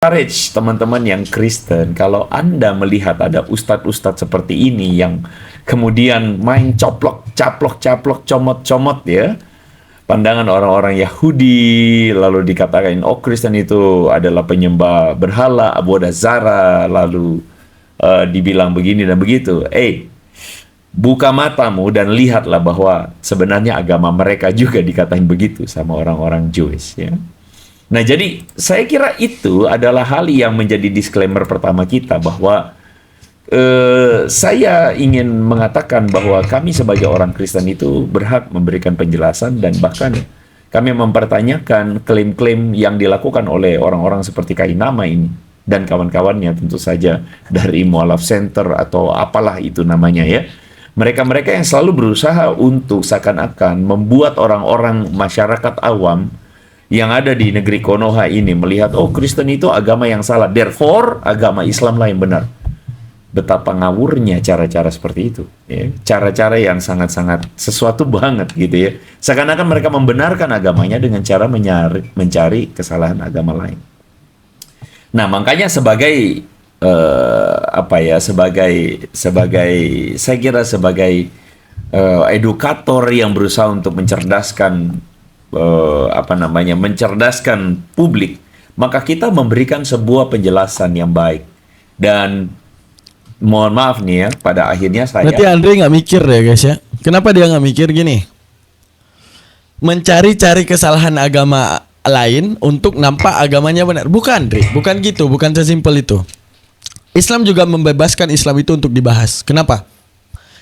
encourage teman-teman yang Kristen, kalau Anda melihat ada ustadz-ustadz seperti ini yang kemudian main coplok, caplok, comot-comot ya, pandangan orang-orang Yahudi, lalu dikatakan, oh Kristen itu adalah penyembah berhala, abodah zara, lalu dibilang begini dan begitu. Buka matamu dan lihatlah bahwa sebenarnya agama mereka juga dikatain begitu sama orang-orang Jewish ya. Nah, jadi saya kira itu adalah hal yang menjadi disclaimer pertama kita, bahwa saya ingin mengatakan bahwa kami sebagai orang Kristen itu berhak memberikan penjelasan, dan bahkan kami mempertanyakan klaim-klaim yang dilakukan oleh orang-orang seperti Kainama ini dan kawan-kawannya, tentu saja dari Mualaf Center atau apalah itu namanya ya. Mereka-mereka yang selalu berusaha untuk seakan-akan membuat orang-orang masyarakat awam yang ada di negeri Konoha ini melihat, oh Kristen itu agama yang salah, therefore agama Islam lah yang benar. Betapa ngawurnya cara-cara seperti itu ya. Cara-cara yang sangat-sangat sesuatu banget gitu ya. Seakan-akan mereka membenarkan agamanya dengan cara mencari kesalahan agama lain. Nah, makanya sebagai saya kira sebagai edukator yang berusaha untuk mencerdaskan mencerdaskan publik, maka kita memberikan sebuah penjelasan yang baik. Dan mohon maaf nih ya, pada akhirnya saya... Berarti Andre nggak mikir ya guys ya. Kenapa dia nggak mikir gini? Mencari-cari kesalahan agama lain untuk nampak agamanya benar. Bukan Andre, bukan gitu, bukan sesimpel itu. Islam juga membebaskan Islam itu untuk dibahas. Kenapa?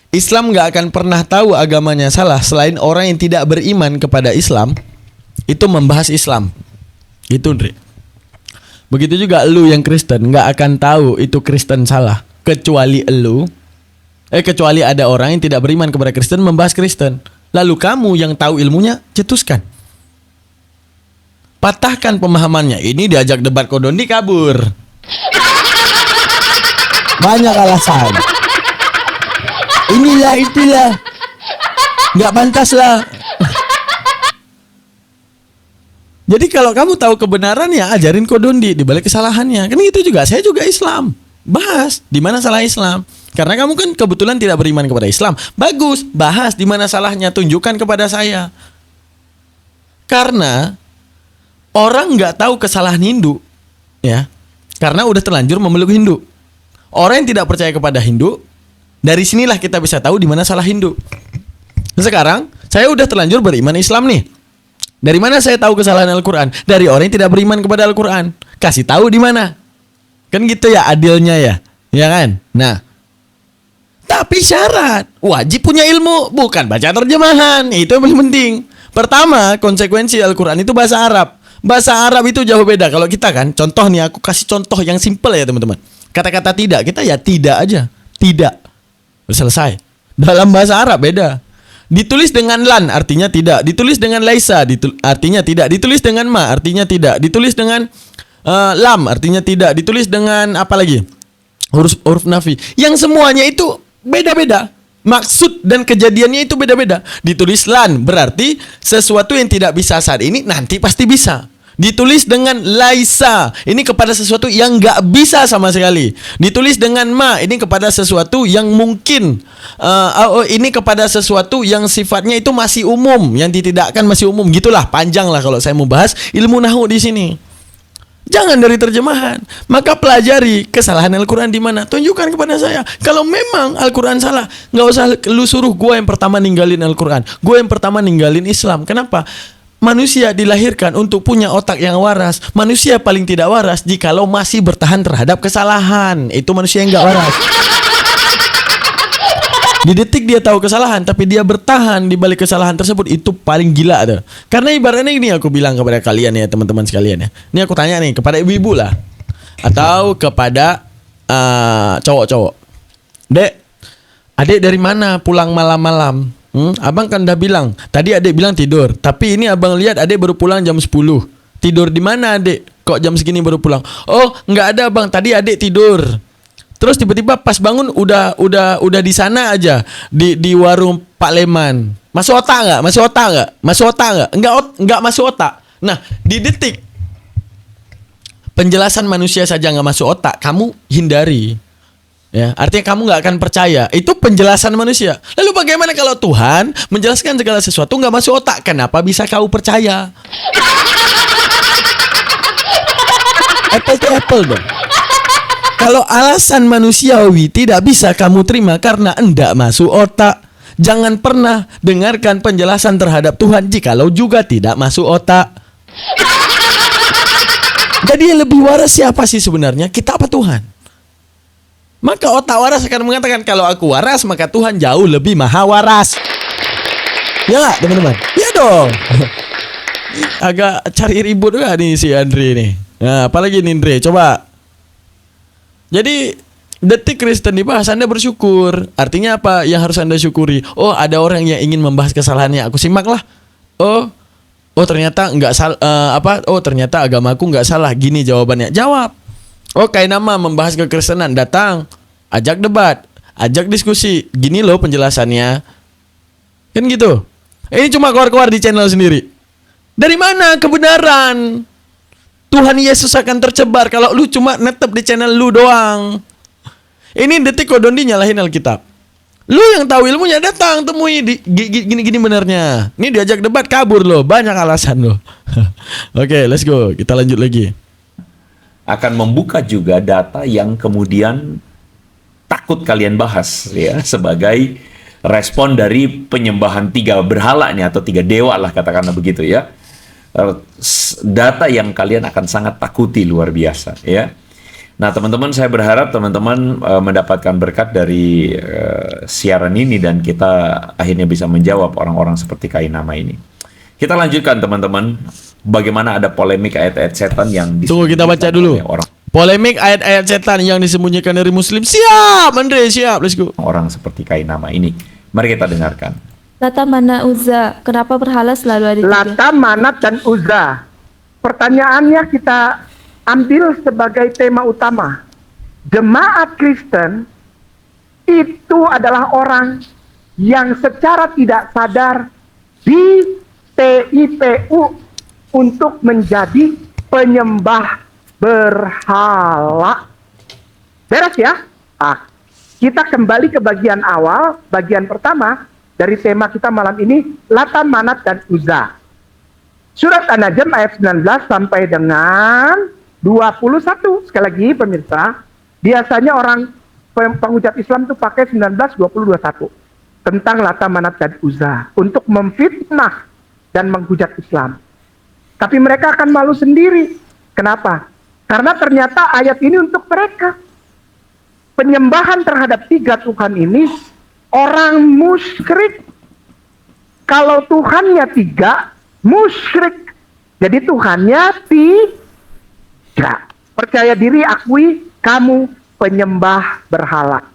Islam nggak akan pernah tahu agamanya salah selain orang yang tidak beriman kepada Islam itu membahas Islam. Itu Andre. Begitu juga lu yang Kristen nggak akan tahu itu Kristen salah kecuali ada orang yang tidak beriman kepada Kristen membahas Kristen. Lalu kamu yang tahu ilmunya cetuskan. Patahkan pemahamannya. Ini diajak debat Kodondi kabur. Banyak alasan. Inilah itulah. Nggak pantas lah. Jadi kalau kamu tahu kebenaran ya ajarin Kodondi di balik kesalahannya. Kan itu juga, saya juga Islam. Bahas di mana salah Islam. Karena kamu kan kebetulan tidak beriman kepada Islam. Bagus, bahas di mana salahnya, tunjukkan kepada saya. Karena orang nggak tahu kesalahan Hindu, ya. Karena udah terlanjur memeluk Hindu. Orang yang tidak percaya kepada Hindu, dari sinilah kita bisa tahu di mana salah Hindu. Sekarang saya udah terlanjur beriman Islam nih. Dari mana saya tahu kesalahan Al-Quran? Dari orang yang tidak beriman kepada Al-Quran. Kasih tahu di mana. Kan gitu ya adilnya ya. Ya kan? Nah, tapi syarat wajib punya ilmu, bukan baca terjemahan. Itu yang paling penting. Pertama, konsekuensi Al-Quran itu bahasa Arab. Bahasa Arab itu jauh beda. Kalau kita kan, contoh nih, aku kasih contoh yang simple ya teman-teman. Kata-kata tidak, kita ya tidak aja. Tidak. Selesai. Dalam bahasa Arab beda. Ditulis dengan lan artinya tidak. Ditulis dengan laisa artinya tidak. Ditulis dengan ma artinya tidak. Ditulis dengan lam artinya tidak. Ditulis dengan apa lagi? Huruf nafi. Yang semuanya itu beda-beda. Maksud dan kejadiannya itu beda-beda. Ditulis lan berarti sesuatu yang tidak bisa saat ini nanti pasti bisa. Ditulis dengan laisa, ini kepada sesuatu yang nggak bisa sama sekali. Ditulis dengan ma, ini kepada sesuatu yang mungkin. Ini kepada sesuatu yang sifatnya itu masih umum, yang ditidakkan masih umum. Gitulah, panjang lah kalau saya mau bahas ilmu nahwu di sini. Jangan dari terjemahan. Maka pelajari kesalahan Al-Quran di mana. Tunjukkan kepada saya. Kalau memang Al-Quran salah, nggak usah lu suruh gue yang pertama ninggalin Al-Quran. Gue yang pertama ninggalin Islam. Kenapa? Manusia dilahirkan untuk punya otak yang waras. Manusia paling tidak waras jikalau masih bertahan terhadap kesalahan. Itu manusia yang nggak waras. Di detik dia tahu kesalahan, tapi dia bertahan di balik kesalahan tersebut, itu paling gila tuh. Karena ibaratnya ini aku bilang kepada kalian ya teman-teman sekalian ya. Ini aku tanya nih kepada ibu-ibu lah, atau kepada cowok-cowok. Dek, adik dari mana pulang malam-malam? Abang kan udah bilang, tadi adik bilang tidur, tapi ini abang lihat adik baru pulang jam 10. Tidur di mana adik? Kok jam segini baru pulang? Oh, nggak ada bang, tadi adik tidur. Terus tiba-tiba pas bangun udah di sana aja di warung Pak Leman. Masuk otak nggak? Masuk otak nggak? Masuk otak nggak? Nggak masuk otak. Nah, di detik penjelasan manusia saja nggak masuk otak, kamu hindari. Ya, artinya kamu nggak akan percaya. Itu penjelasan manusia. Lalu bagaimana kalau Tuhan menjelaskan segala sesuatu nggak masuk otak? Kenapa bisa kau percaya? Apple to apple dong. Kalau alasan manusiawi tidak bisa kamu terima karena enggak masuk otak, jangan pernah dengarkan penjelasan terhadap Tuhan jikalau juga tidak masuk otak. Jadi yang lebih waras siapa sih sebenarnya? Kita apa Tuhan? Maka otak waras akan mengatakan kalau aku waras maka Tuhan jauh lebih maha waras. Ya nggak teman-teman? Ya dong. Agak cari ribut juga nih si Andre nih. Nah, apalagi nih Andre, coba. Jadi detik Kristen dibahas, Anda bersyukur. Artinya apa yang harus Anda syukuri? Oh, ada orang yang ingin membahas kesalahannya. Aku simak lah. Oh ternyata nggak salah. Oh ternyata agamaku nggak salah. Gini jawabannya. Jawab. Oh kayak nama membahas kekristenan, datang, ajak debat, ajak diskusi. Gini loh penjelasannya. Kan gitu. Ini cuma keluar-keluar di channel sendiri. Dari mana kebenaran? Tuhan Yesus akan tercebar kalau lu cuma netep di channel lu doang. Ini detik Kodondi nyalahin Alkitab. Lu yang tahu ilmunya datang temui gini benarnya. Ini diajak debat kabur lo, banyak alasan lo. Oke, let's go. Kita lanjut lagi. Akan membuka juga data yang kemudian takut kalian bahas ya, sebagai respon dari penyembahan 3 berhala nih, atau 3 dewa lah katakanlah begitu ya. Data yang kalian akan sangat takuti luar biasa ya. Nah teman-teman, saya berharap teman-teman mendapatkan berkat dari siaran ini dan kita akhirnya bisa menjawab orang-orang seperti Kainama ini. Kita lanjutkan teman-teman, bagaimana ada polemik ayat-ayat setan yang tunggu kita baca dulu orang. Polemik ayat-ayat setan yang disembunyikan dari Muslim. Siap Andre, siap, let's go. Orang seperti Kainama ini, mari kita dengarkan. Lata, Manat, Uzza, kenapa berhala selalu ada 3? Lata, Manat, dan Uzza. Pertanyaannya kita ambil sebagai tema utama. Jemaat Kristen itu adalah orang yang secara tidak sadar di TIPU untuk menjadi penyembah berhala. Beres ya? Kita kembali ke bagian awal, bagian pertama dari tema kita malam ini, Lata, Manat, dan Uzza. Surat An-Najm ayat 19 sampai dengan 21. Sekali lagi pemirsa, biasanya orang pengucap Islam itu pakai 19, 20, 21. Tentang Lata, Manat, dan Uzza. Untuk memfitnah dan menghujat Islam. Tapi mereka akan malu sendiri. Kenapa? Karena ternyata ayat ini untuk mereka. Penyembahan terhadap 3 Tuhan ini orang musyrik. Kalau Tuhannya 3, musyrik. Jadi Tuhannya 3. Percaya diri, akui kamu penyembah berhala.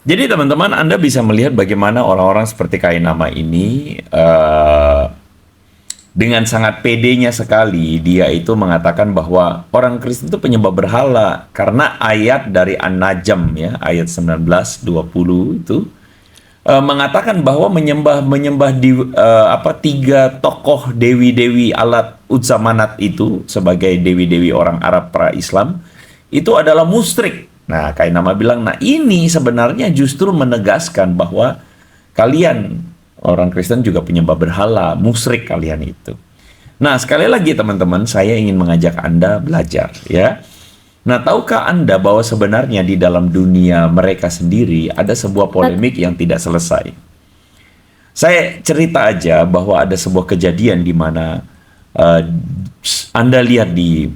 Jadi teman-teman, Anda bisa melihat bagaimana orang-orang seperti Kainama ini dengan sangat pedenya sekali dia itu mengatakan bahwa orang Kristen itu penyembah berhala karena ayat dari An-Najm ya, ayat 19 20 itu mengatakan bahwa menyembah di 3 tokoh dewi-dewi Alat, Uzza, Manat itu sebagai dewi-dewi orang Arab pra-Islam itu adalah musyrik. Nah, Kainama bilang, nah ini sebenarnya justru menegaskan bahwa kalian orang Kristen juga penyembah berhala, musyrik kalian itu. Nah, sekali lagi teman-teman, saya ingin mengajak Anda belajar ya. Nah, tahukah Anda bahwa sebenarnya di dalam dunia mereka sendiri ada sebuah polemik yang tidak selesai. Saya cerita aja bahwa ada sebuah kejadian di mana Anda lihat di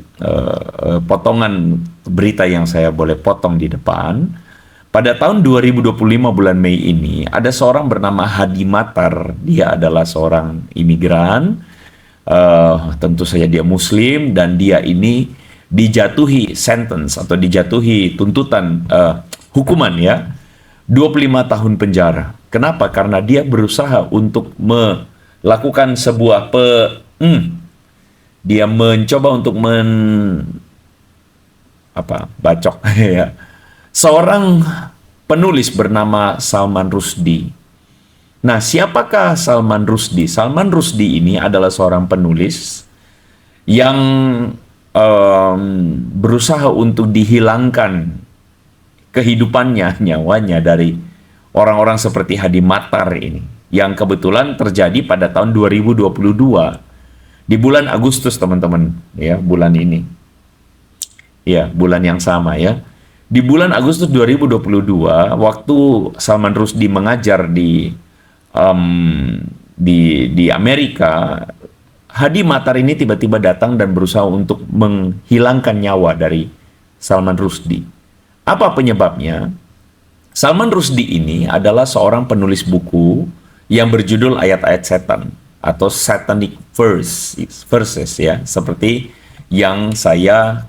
potongan berita yang saya boleh potong di depan. Pada tahun 2025 bulan Mei ini, ada seorang bernama Hadi Matar. Dia adalah seorang imigran, tentu saja dia Muslim, dan dia ini dijatuhi sentence atau dijatuhi tuntutan hukuman ya, 25 tahun penjara. Kenapa? Karena dia berusaha untuk melakukan sebuah dia mencoba untuk bacok ya. Seorang penulis bernama Salman Rushdie. Nah, siapakah Salman Rushdie? Salman Rushdie ini adalah seorang penulis yang berusaha untuk dihilangkan kehidupannya, nyawanya dari orang-orang seperti Hadi Matar ini, yang kebetulan terjadi pada tahun 2022 di bulan Agustus, teman-teman, ya, bulan ini. Ya, bulan yang sama ya. Di bulan Agustus 2022, waktu Salman Rushdie mengajar di Amerika, Hadi Matar ini tiba-tiba datang dan berusaha untuk menghilangkan nyawa dari Salman Rushdie. Apa penyebabnya? Salman Rushdie ini adalah seorang penulis buku yang berjudul Ayat-Ayat Setan atau Satanic Verses ya, seperti yang saya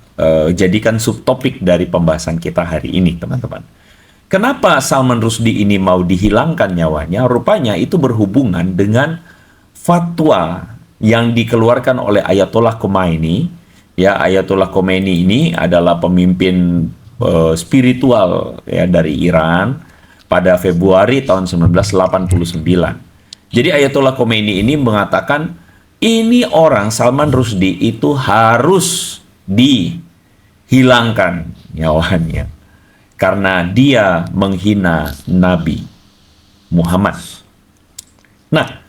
jadikan subtopik dari pembahasan kita hari ini, teman-teman. Kenapa Salman Rushdie ini mau dihilangkan nyawanya? Rupanya itu berhubungan dengan fatwa yang dikeluarkan oleh Ayatollah Khomeini. Ya, Ayatollah Khomeini ini adalah pemimpin spiritual ya dari Iran pada Februari tahun 1989. Jadi Ayatollah Khomeini ini mengatakan ini orang Salman Rushdie itu harus dihilangkan nyawanya karena dia menghina Nabi Muhammad. Nah,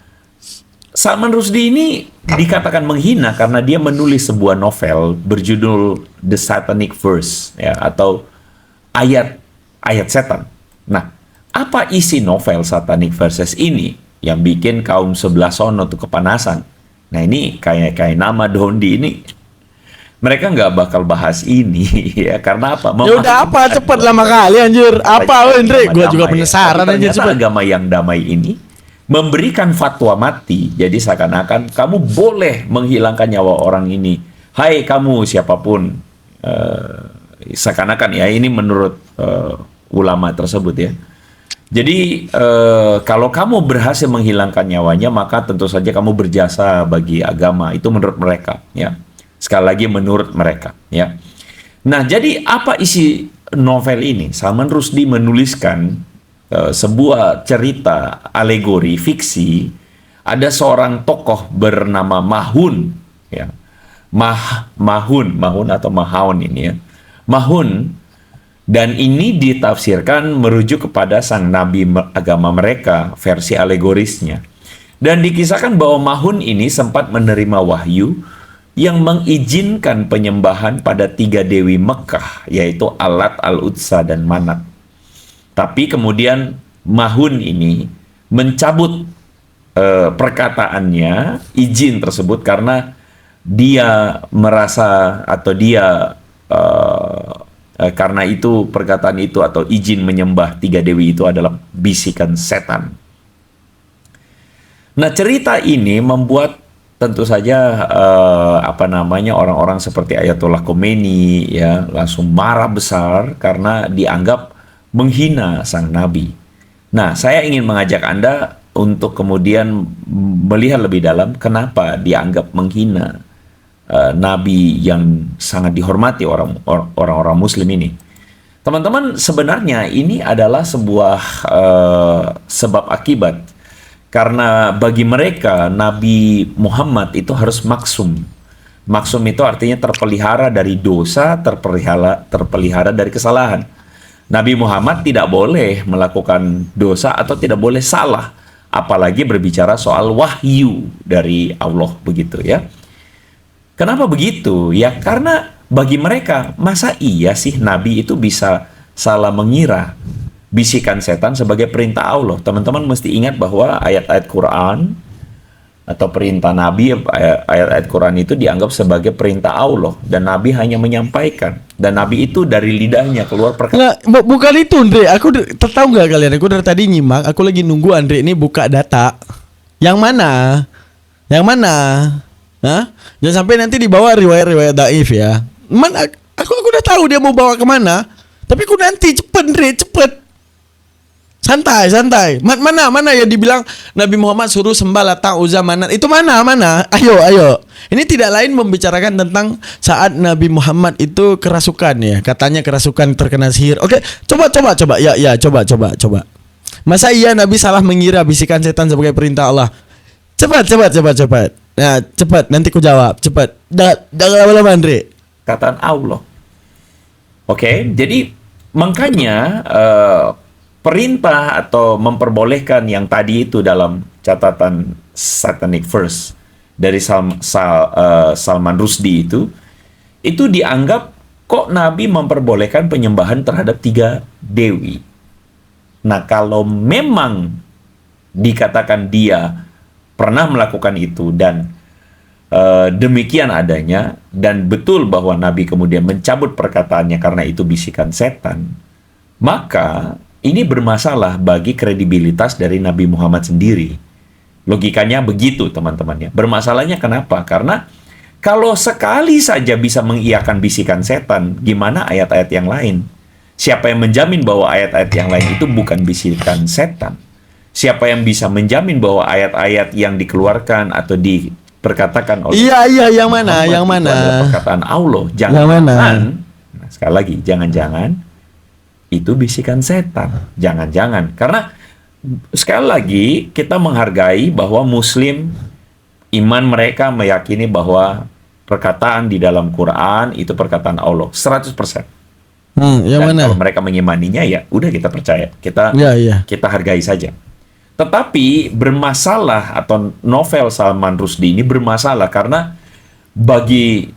Salman Rushdie ini dikatakan menghina karena dia menulis sebuah novel berjudul The Satanic Verse ya, atau ayat setan. Nah, apa isi novel Satanic Verses ini yang bikin kaum sebelah sono tuh kepanasan? Nah, ini kayak nama Dondi ini mereka nggak bakal bahas ini ya, karena apa? Ya udah apa, cepet lama kali anjir. Apa Andre? Gua juga penasaran anjir, cepet. Agama yang damai ini memberikan fatwa mati. Jadi seakan-akan kamu boleh menghilangkan nyawa orang ini. Hai kamu siapapun. Seakan-akan ya, ini menurut ulama tersebut ya. Jadi kalau kamu berhasil menghilangkan nyawanya, maka tentu saja kamu berjasa bagi agama. Itu menurut mereka ya. Sekali lagi menurut mereka ya. Nah, jadi apa isi novel ini? Salman Rushdie menuliskan sebuah cerita alegori fiksi. Ada seorang tokoh bernama Mahun ya. Mahun atau Mahaun ini ya. Mahun, dan ini ditafsirkan merujuk kepada sang nabi agama mereka, versi alegorisnya. Dan dikisahkan bahwa Mahun ini sempat menerima wahyu yang mengizinkan penyembahan pada 3 dewi Mekah, yaitu Alat, Al-Uzza, dan Manat. Tapi kemudian Mahun ini mencabut perkataannya, izin tersebut, karena dia merasa atau dia karena itu perkataan itu atau izin menyembah 3 dewi itu adalah bisikan setan. Nah, cerita ini membuat tentu saja orang-orang seperti Ayatollah Khomeini ya langsung marah besar karena dianggap menghina sang nabi. Nah, saya ingin mengajak Anda untuk kemudian melihat lebih dalam kenapa dianggap menghina nabi yang sangat dihormati orang-orang muslim ini. Teman-teman, sebenarnya ini adalah sebuah sebab akibat. Karena bagi mereka Nabi Muhammad itu harus maksum. Maksum itu artinya terpelihara dari dosa, terpelihara dari kesalahan. Nabi Muhammad tidak boleh melakukan dosa atau tidak boleh salah, apalagi berbicara soal wahyu dari Allah, begitu ya. Kenapa begitu? Ya karena bagi mereka, masa iya sih Nabi itu bisa salah mengira bisikan setan sebagai perintah Allah? Teman-teman mesti ingat bahwa ayat-ayat Quran atau perintah Nabi, ayat-ayat Quran itu dianggap sebagai perintah Allah, dan Nabi hanya menyampaikan, dan Nabi itu dari lidahnya keluar perkataan. Bukan itu Andre, aku tahu nggak kalian, aku dari tadi nyimak, aku lagi nunggu Andre ini buka data. Yang mana? Hah? Jangan sampai nanti dibawa riwayat-riwayat daif ya. Aku udah tahu dia mau bawa kemana, tapi aku nanti cepet Andre, cepet. Santai. Mana ya dibilang Nabi Muhammad suruh sembah Lat, Uzza, Manat. Itu mana? Ayo. Ini tidak lain membicarakan tentang saat Nabi Muhammad itu kerasukan ya. Katanya kerasukan, terkena sihir. Oke, coba. Ya, coba. Masa iya Nabi salah mengira bisikan setan sebagai perintah Allah? Cepat. Nah, cepat, nanti ku jawab. Cepat. Jangan lama-lama Andre. perkataan Allah. Oke, jadi makanya perintah atau memperbolehkan yang tadi itu dalam catatan Satanic Verse dari Salman Rushdie itu dianggap kok Nabi memperbolehkan penyembahan terhadap 3 dewi. Nah, kalau memang dikatakan dia pernah melakukan itu dan demikian adanya, dan betul bahwa Nabi kemudian mencabut perkataannya karena itu bisikan setan, maka ini bermasalah bagi kredibilitas dari Nabi Muhammad sendiri. Logikanya begitu, teman-teman ya. Bermasalahnya kenapa? Karena kalau sekali saja bisa mengiyakan bisikan setan, gimana ayat-ayat yang lain? Siapa yang menjamin bahwa ayat-ayat yang lain itu bukan bisikan setan? Siapa yang bisa menjamin bahwa ayat-ayat yang dikeluarkan atau diperkatakan oleh Iya, yang mana? Muhammad Yang itu mana? adalah perkataan Allah. Yang Jangan-jangan, mana? nah, sekali lagi, jangan-jangan itu bisikan setan. Jangan-jangan. Karena sekali lagi kita menghargai bahwa Muslim, iman mereka meyakini bahwa perkataan di dalam Quran itu perkataan Allah 100%. Yang Dan mana? kalau mereka mengimaninya, ya udah kita percaya. Iya. Kita hargai saja. Tetapi bermasalah, atau novel Salman Rushdie ini bermasalah karena bagi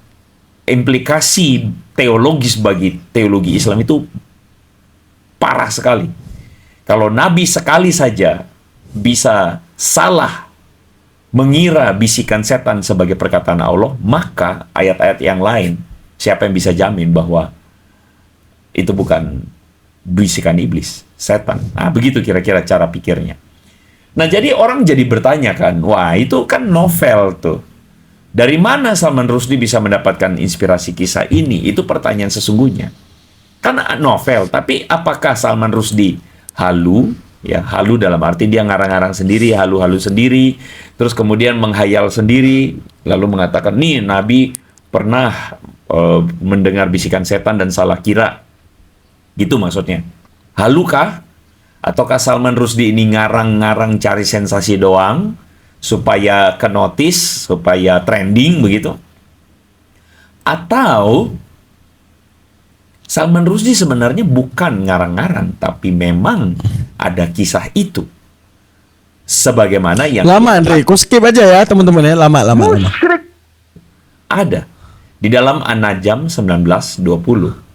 implikasi teologis bagi teologi Islam itu parah sekali. Kalau Nabi sekali saja bisa salah mengira bisikan setan sebagai perkataan Allah, maka ayat-ayat yang lain, siapa yang bisa jamin bahwa itu bukan bisikan iblis, setan? Nah, begitu kira-kira cara pikirnya. Nah, jadi orang jadi bertanya kan, wah itu kan novel tuh. Dari mana Salman Rushdie bisa mendapatkan inspirasi kisah ini? Itu pertanyaan sesungguhnya. Kan novel, tapi apakah Salman Rushdie halu? Ya, halu dalam arti dia ngarang-ngarang sendiri, halu-halu sendiri, terus kemudian menghayal sendiri, lalu mengatakan, nih Nabi pernah mendengar bisikan setan dan salah kira. Gitu maksudnya. Halu kah? Ataukah Salman Rushdie ini ngarang-ngarang cari sensasi doang supaya ke notice, supaya trending begitu? Atau Salman Rushdie sebenarnya bukan ngarang-ngarang, tapi memang ada kisah itu. Sebagaimana yang Lama, Andre. Ku skip aja ya, teman-teman ya. Lama. Musyrik. ada di dalam An-Najm 19:20.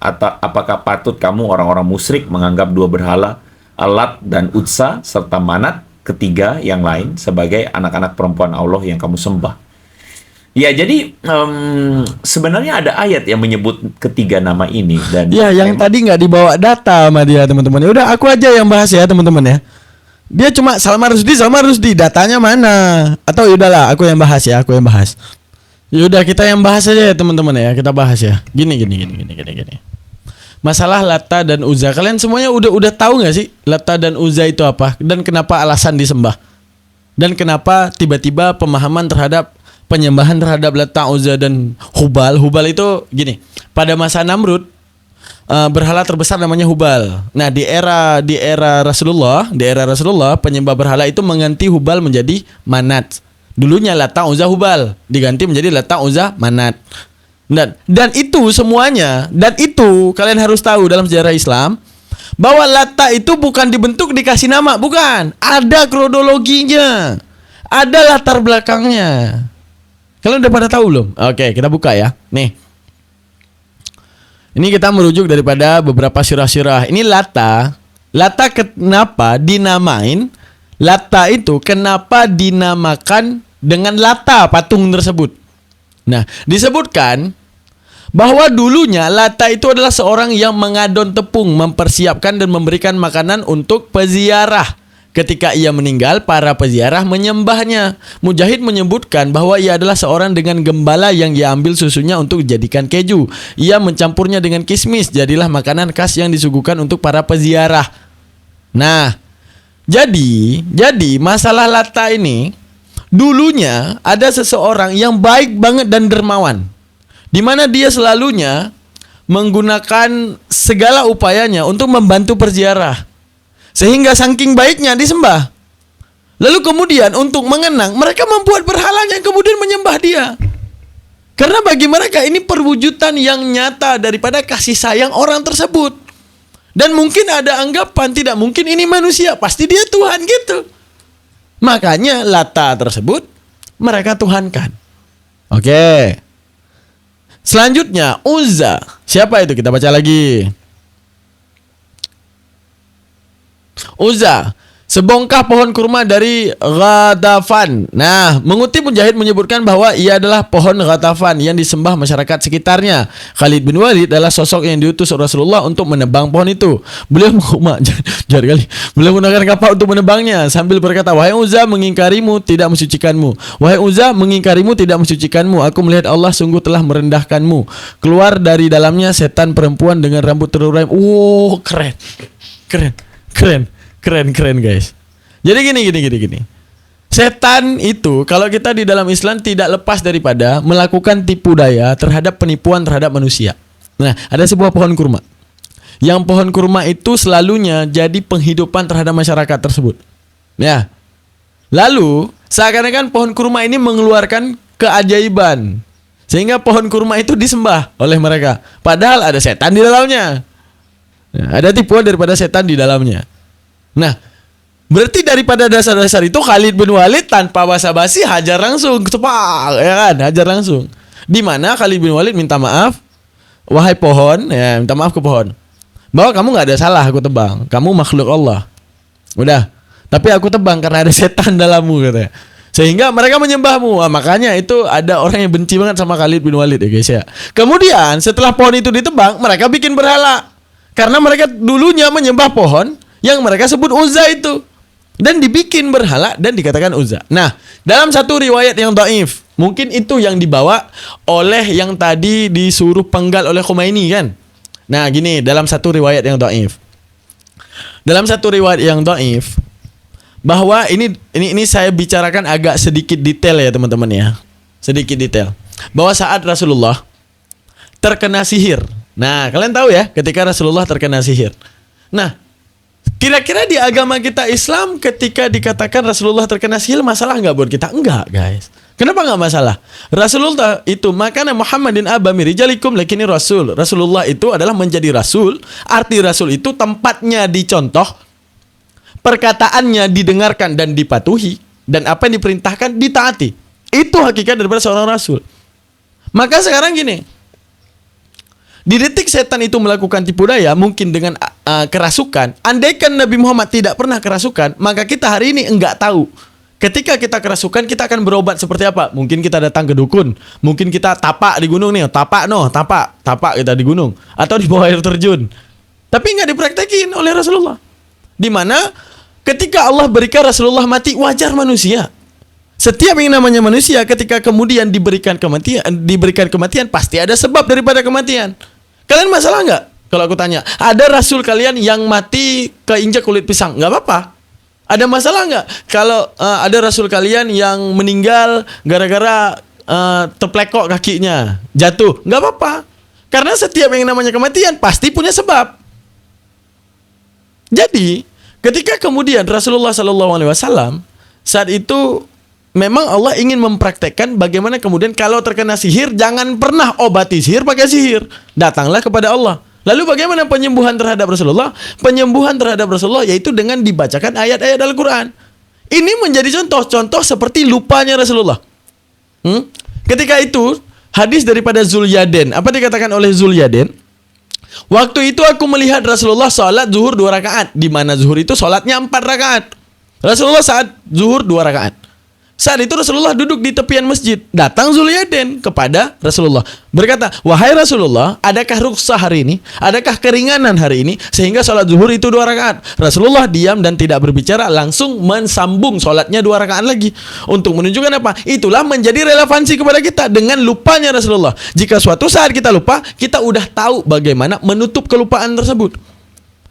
Atau apakah patut kamu orang-orang musyrik menganggap dua berhala, Alat dan Uzza serta Manat, ketiga yang lain sebagai anak-anak perempuan Allah yang kamu sembah? Ya, jadi sebenarnya ada ayat yang menyebut ketiga nama ini, dan Ya, yang tadi nggak dibawa data sama dia, teman-teman. Ya udah, aku aja yang bahas ya, teman-teman ya. Dia cuma Salman Rushdie, datanya mana? Atau yaudahlah, aku yang bahas ya, Yaudah, kita yang bahas aja ya, teman-teman ya. Kita bahas ya. Gini. Masalah Lata dan Uzza. Kalian semuanya udah tahu nggak sih Lata dan Uzza itu apa? Dan kenapa alasan disembah? Dan kenapa tiba-tiba pemahaman terhadap penyembahan terhadap Lata, Uzza dan Hubal? Hubal itu gini. Pada masa Namrud, berhala terbesar namanya Hubal. Nah, di era Rasulullah, penyembah berhala itu mengganti Hubal menjadi Manat. Dulunya Lata, Uzza, Hubal diganti menjadi Lata, Uzza, Manat. Dan itu semuanya, dan itu kalian harus tahu dalam sejarah Islam bahwa Lata itu bukan dibentuk dikasih nama, bukan. Ada kronologinya, ada latar belakangnya. Kalian udah pada tahu belum? Oke, kita buka ya. Nih, ini kita merujuk daripada beberapa sirah-sirah. Ini Lata. Lata kenapa dinamain? Lata itu kenapa dinamakan dengan Lata patung tersebut? Nah, disebutkan bahwa dulunya Lata itu adalah seorang yang mengadon tepung, mempersiapkan dan memberikan makanan untuk peziarah. Ketika ia meninggal, para peziarah menyembahnya. Mujahid menyebutkan bahwa ia adalah seorang dengan gembala yang ia ambil susunya untuk dijadikan keju. Ia mencampurnya dengan kismis, jadilah makanan khas yang disuguhkan untuk para peziarah. Nah, jadi masalah Lata ini, dulunya ada seseorang yang baik banget dan dermawan, di mana dia selalunya menggunakan segala upayanya untuk membantu peziarah. Sehingga saking baiknya disembah. Lalu kemudian untuk mengenang, mereka membuat berhalanya yang kemudian menyembah dia. Karena bagi mereka ini perwujudan yang nyata daripada kasih sayang orang tersebut. Dan mungkin ada anggapan tidak mungkin ini manusia, pasti dia Tuhan gitu. Makanya Lata tersebut mereka tuhankan. Oke. Selanjutnya Uzza. Siapa itu? Kita baca lagi. Uzza, sebongkah pohon kurma dari Ghatafan. Nah, mengutip Mujahid menyebutkan bahwa ia adalah pohon Ghatafan yang disembah masyarakat sekitarnya. Khalid bin Walid adalah sosok yang diutus Rasulullah untuk menebang pohon itu. Beliau beliau menggunakan kapal untuk menebangnya sambil berkata, "Wahai Uzza, mengingkarimu tidak mensucikanmu. Wahai Uzza, mengingkarimu tidak mensucikanmu. Aku melihat Allah sungguh telah merendahkanmu. Keluar dari dalamnya setan perempuan dengan rambut terurai." Keren guys. Jadi gini. Setan itu kalau kita di dalam Islam tidak lepas daripada melakukan tipu daya terhadap penipuan terhadap manusia. Nah, ada sebuah pohon kurma. Yang pohon kurma itu selalunya jadi penghidupan terhadap masyarakat tersebut. Ya. Lalu, seakan-akan pohon kurma ini mengeluarkan keajaiban. Sehingga pohon kurma itu disembah oleh mereka. Padahal ada setan di dalamnya. Nah, ada tipuan daripada setan di dalamnya. Nah, berarti daripada dasar-dasar itu Khalid bin Walid tanpa basa-basi hajar langsung, cepat, ya kan? Hajar langsung. Di mana Khalid bin Walid minta maaf, wahai pohon, ya minta maaf ke pohon, bahwa kamu nggak ada salah aku tebang, kamu makhluk Allah. Udah, tapi aku tebang karena ada setan dalammu katanya. Sehingga mereka menyembahmu. Nah, makanya itu ada orang yang benci banget sama Khalid bin Walid ya guys ya. Kemudian setelah pohon itu ditebang, mereka bikin berhala. Karena mereka dulunya menyembah pohon yang mereka sebut Uzza itu. Dan dibikin berhala dan dikatakan Uzza. Nah, dalam satu riwayat yang dhaif, mungkin itu yang dibawa oleh yang tadi disuruh penggal oleh Khomeini kan. Nah, gini, dalam satu riwayat yang dhaif. Dalam satu riwayat yang dhaif, bahwa ini saya bicarakan agak sedikit detail ya teman-teman ya. Sedikit detail. Bahwa saat Rasulullah terkena sihir. Nah, kalian tahu ya ketika Rasulullah terkena sihir. Nah, kira-kira di agama kita Islam ketika dikatakan Rasulullah terkena sihir masalah nggak buat kita? Enggak guys. Kenapa nggak masalah? Rasulullah itu makanya Muhammadin abami rijalikum lakini rasul. Rasulullah itu adalah menjadi rasul. Arti rasul itu tempatnya dicontoh, perkataannya didengarkan dan dipatuhi, dan apa yang diperintahkan ditaati. Itu hakikat daripada seorang rasul. Maka sekarang gini, di detik setan itu melakukan tipu daya, mungkin dengan kerasukan. Andaikan Nabi Muhammad tidak pernah kerasukan, maka kita hari ini enggak tahu. Ketika kita kerasukan, kita akan berobat seperti apa? Mungkin kita datang ke dukun, mungkin kita tapak di gunung nih, tapak kita di gunung, atau di bawah air terjun. Tapi enggak dipraktekin oleh Rasulullah. Di mana ketika Allah berikan Rasulullah mati, wajar manusia. Setiap yang namanya manusia ketika kemudian diberikan kematian pasti ada sebab daripada kematian. Kalian masalah nggak? Kalau aku tanya, ada rasul kalian yang mati keinjak kulit pisang, nggak apa-apa. Ada masalah nggak? Kalau ada rasul kalian yang meninggal gara-gara terplekok kakinya, jatuh, nggak apa-apa. Karena setiap yang namanya kematian pasti punya sebab. Jadi, ketika kemudian Rasulullah SAW saat itu memang Allah ingin mempraktekkan bagaimana kemudian kalau terkena sihir jangan pernah obati sihir pakai sihir. Datanglah kepada Allah. Lalu bagaimana penyembuhan terhadap Rasulullah? Penyembuhan terhadap Rasulullah yaitu dengan dibacakan ayat-ayat Al-Quran. Ini menjadi contoh seperti lupanya Rasulullah. Ketika itu hadis daripada Zulyaden. Apa dikatakan oleh Zulyaden? Waktu itu aku melihat Rasulullah sholat zuhur 2 rakaat. Di mana zuhur itu sholatnya 4 rakaat. Rasulullah saat zuhur 2 rakaat. Saat itu Rasulullah duduk di tepian masjid. Datang Zulyaden kepada Rasulullah. Berkata, wahai Rasulullah, adakah rukhsah hari ini? Adakah keringanan hari ini? Sehingga sholat zuhur itu 2 rakaat. Rasulullah diam dan tidak berbicara. Langsung mensambung sholatnya 2 rakaat lagi. Untuk menunjukkan apa? Itulah menjadi relevansi kepada kita dengan lupanya Rasulullah. Jika suatu saat kita lupa, kita udah tahu bagaimana menutup kelupaan tersebut.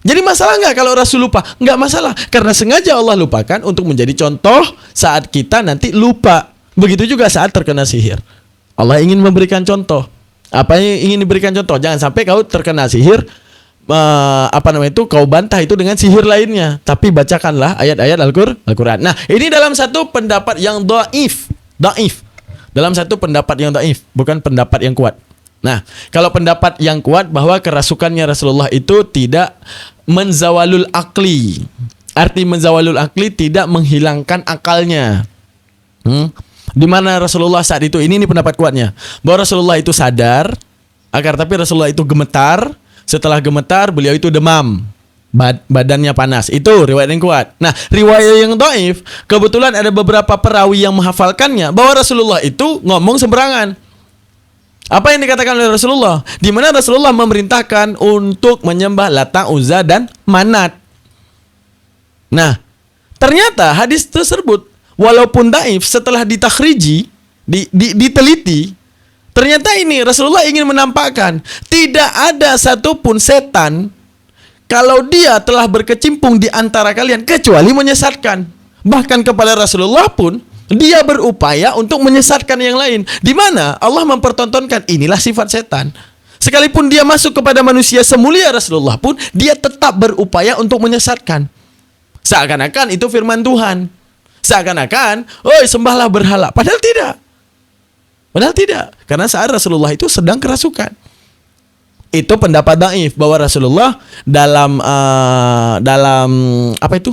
Jadi masalah nggak kalau Rasul lupa? Nggak masalah, karena sengaja Allah lupakan untuk menjadi contoh saat kita nanti lupa. Begitu juga saat terkena sihir. Allah ingin memberikan contoh. Apa yang ingin diberikan contoh? Jangan sampai kau terkena sihir, kau bantah itu dengan sihir lainnya. Tapi bacakanlah ayat-ayat Al-Quran. Nah, ini dalam satu pendapat yang dhaif. dalam satu pendapat yang dhaif, bukan pendapat yang kuat. Nah, kalau pendapat yang kuat bahwa kerasukannya Rasulullah itu tidak menzawalul akli. Arti menzawalul akli tidak menghilangkan akalnya. Di mana Rasulullah saat itu, ini pendapat kuatnya, bahwa Rasulullah itu sadar, tapi Rasulullah itu gemetar. Setelah gemetar, beliau itu demam, badannya panas. Itu riwayat yang kuat. Nah, riwayat yang dhaif, kebetulan ada beberapa perawi yang menghafalkannya bahwa Rasulullah itu ngomong sembarangan. Apa yang dikatakan oleh Rasulullah? Di mana Rasulullah memerintahkan untuk menyembah Lata, Uzza, dan Manat. Nah, ternyata hadis tersebut walaupun dhaif, setelah ditakhriji, diteliti, ternyata ini Rasulullah ingin menampakkan tidak ada satupun setan kalau dia telah berkecimpung di antara kalian kecuali menyesatkan. Bahkan kepada Rasulullah pun dia berupaya untuk menyesatkan yang lain. Di mana Allah mempertontonkan inilah sifat setan. Sekalipun dia masuk kepada manusia semulia Rasulullah pun, dia tetap berupaya untuk menyesatkan. Seakan-akan itu firman Tuhan. Seakan-akan, oi sembahlah berhala. Padahal tidak. Padahal tidak. Karena saat Rasulullah itu sedang kerasukan. Itu pendapat dhaif bahwa Rasulullah dalam apa itu?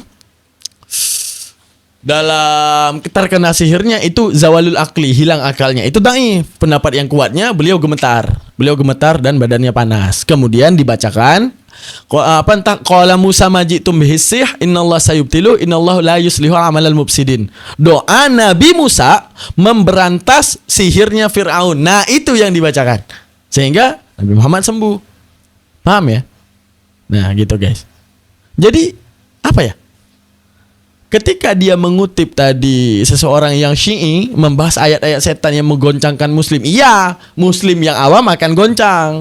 Dalam terkena sihirnya itu zawalul akli, hilang akalnya. Itu dhaif. Pendapat yang kuatnya beliau gemetar dan badannya panas. Kemudian dibacakan qala Musa majitum bihisih innallaha sayubtilu innallahu la yuslihu amalal mufsidin. Doa Nabi Musa memberantas sihirnya Firaun. Nah, itu yang dibacakan. Sehingga Nabi Muhammad sembuh. Paham ya? Nah, gitu guys. Jadi apa ya? Ketika dia mengutip tadi seseorang yang Syi'i membahas ayat-ayat setan yang menggoncangkan muslim. Iya, muslim yang awam akan goncang.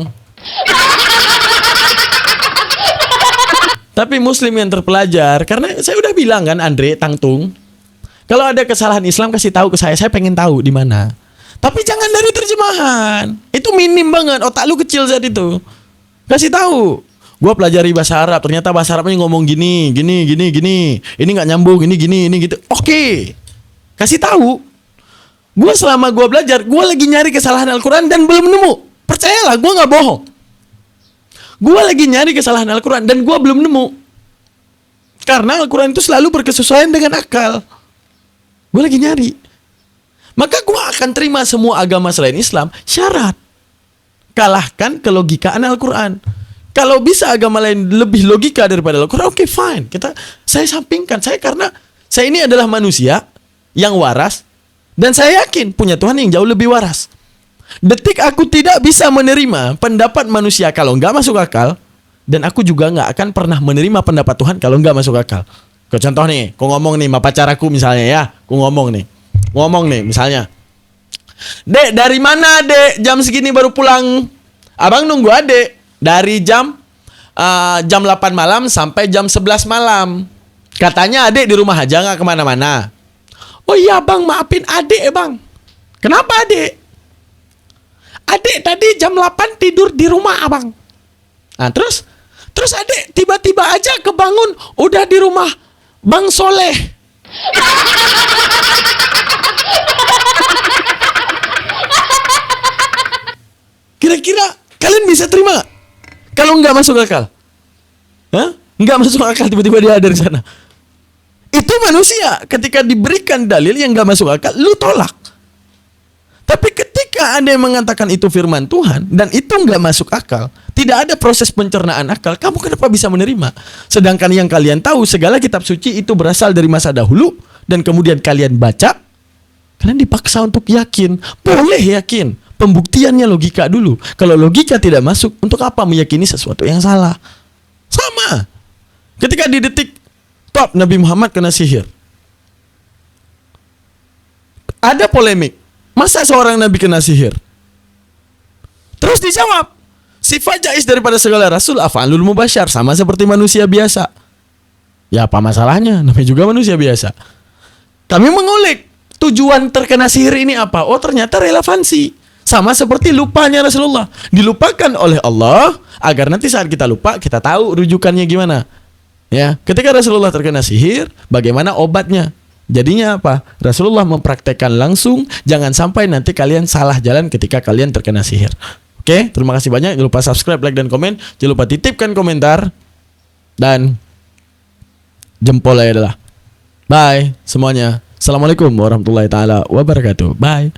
Tapi muslim yang terpelajar, karena saya udah bilang kan Andre Tangtung, kalau ada kesalahan Islam kasih tahu ke saya pengen tahu di mana. Tapi jangan dari terjemahan. Itu minim banget, otak lu kecil saat itu. Kasih tahu. Gua pelajari bahasa Arab, ternyata bahasa Arabnya ngomong gini. Ini nggak nyambung, ini gitu. Oke. Kasih tahu. Gua selama gua belajar, gua lagi nyari kesalahan Al-Qur'an dan belum nemu. Percayalah, gua nggak bohong. Gua lagi nyari kesalahan Al-Qur'an dan gua belum nemu. Karena Al-Qur'an itu selalu berkesesuaian dengan akal. Gua lagi nyari. Maka gua akan terima semua agama selain Islam, syarat kalahkan kelogikaan Al-Qur'an. Kalau bisa agama lain lebih logika daripada Al-Quran, oke, fine. Saya sampingkan. Karena saya ini adalah manusia yang waras. Dan saya yakin punya Tuhan yang jauh lebih waras. Detik aku tidak bisa menerima pendapat manusia kalau nggak masuk akal. Dan aku juga nggak akan pernah menerima pendapat Tuhan kalau nggak masuk akal. Contoh nih, aku ngomong nih sama pacar aku misalnya ya. Aku ngomong nih misalnya. Dek, dari mana dek? Jam segini baru pulang. Abang nunggu adek. Dari jam 8 malam sampai jam 11 malam. Katanya adik di rumah aja nggak kemana-mana. Oh iya bang, maafin adik ya bang. Kenapa adik? Adik tadi jam 8 tidur di rumah abang. Nah terus adik tiba-tiba aja kebangun udah di rumah Bang Soleh. Kira-kira kalian bisa terima gak? Kalau nggak masuk akal? Nggak masuk akal tiba-tiba dia ada di sana. Itu manusia ketika diberikan dalil yang nggak masuk akal, lu tolak. Tapi ketika ada yang mengatakan itu firman Tuhan dan itu nggak masuk akal, tidak ada proses pencernaan akal, kamu kenapa bisa menerima? Sedangkan yang kalian tahu segala kitab suci itu berasal dari masa dahulu dan kemudian kalian baca, kalian dipaksa untuk yakin. Boleh yakin. Pembuktiannya logika dulu. Kalau logika tidak masuk, untuk apa meyakini sesuatu yang salah? Sama. Ketika di detik top Nabi Muhammad kena sihir, ada polemik. Masa seorang Nabi kena sihir? Terus dijawab, sifat jais daripada segala rasul af'alul mubasyar, sama seperti manusia biasa. Ya apa masalahnya? Namanya juga manusia biasa. Kami mengulik tujuan terkena sihir ini apa? Oh ternyata relevansi. Sama seperti lupanya Rasulullah. Dilupakan oleh Allah agar nanti saat kita lupa kita tahu rujukannya gimana. Ya, ketika Rasulullah terkena sihir, bagaimana obatnya? Jadinya apa? Rasulullah mempraktekkan langsung, jangan sampai nanti kalian salah jalan ketika kalian terkena sihir. Oke, terima kasih banyak. Jangan lupa subscribe, like, dan komen. Jangan lupa titipkan komentar. Dan jempol aja adalah. Bye semuanya. Assalamualaikum warahmatullahi taala wabarakatuh. Bye.